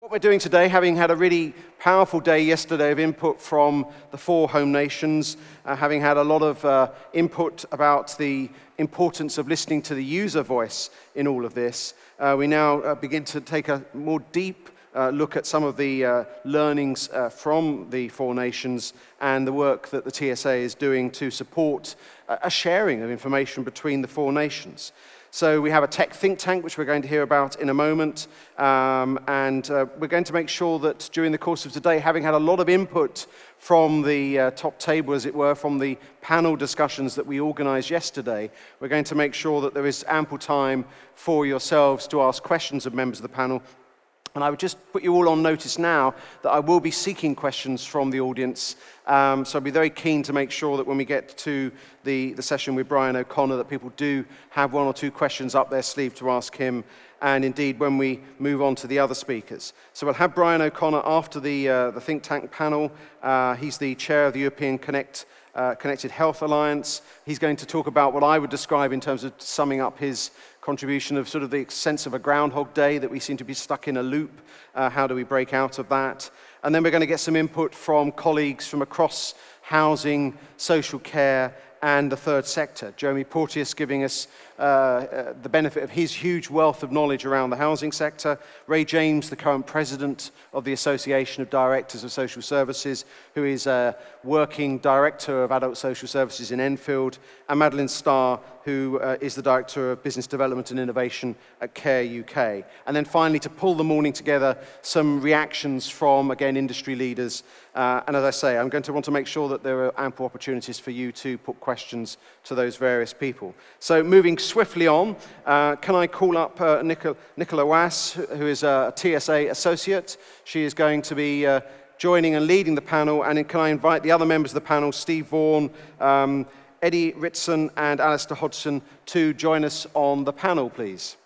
What we're doing today, having had a really powerful day yesterday of input from the 4 home nations, having had a lot of input about the importance of listening to the user voice in all of this, we now begin to take a more deep look at some of the learnings from the 4 nations and the work that the TSA is doing to support a sharing of information between the 4 nations. So we have a tech think tank, which we're going to hear about in a moment, and we're going to make sure that during the course of today, having had a lot of input from the top table, as it were, from the panel discussions that we organized yesterday, we're going to make sure that there is ample time for yourselves to ask questions of members of the panel. And I would just put you all on notice now that I will be seeking questions from the audience. So I'd be very keen to make sure that when we get to the session with Brian O'Connor, that people do have 1 or 2 questions up their sleeve to ask him. And indeed, when we move on to the other speakers. So we'll have Brian O'Connor after the think tank panel. He's the chair of the European Connected Health Alliance. He's going to talk about what I would describe in terms of summing up his contribution of sort of the sense of a Groundhog Day, that we seem to be stuck in a loop. How do we break out of that? And then we're going to get some input from colleagues from across housing, social care, and the third sector. Jeremy Porteous giving us the benefit of his huge wealth of knowledge around the housing sector. Ray James, the current president of the Association of Directors of Social Services, who is a working director of adult social services in Enfield. And Madeline Starr, who is the director of business development and innovation at Care UK. And then finally, to pull the morning together, some reactions from, again, industry leaders. And as I say, I'm going to want to make sure that there are ample opportunities for you to put questions to those various people. So moving swiftly on, can I call up Nicola Wass, who is a TSA associate. She is going to be joining and leading the panel. And can I invite the other members of the panel, Steve Vaughan, Eddie Ritson and Alistair Hodgson, to join us on the panel, please.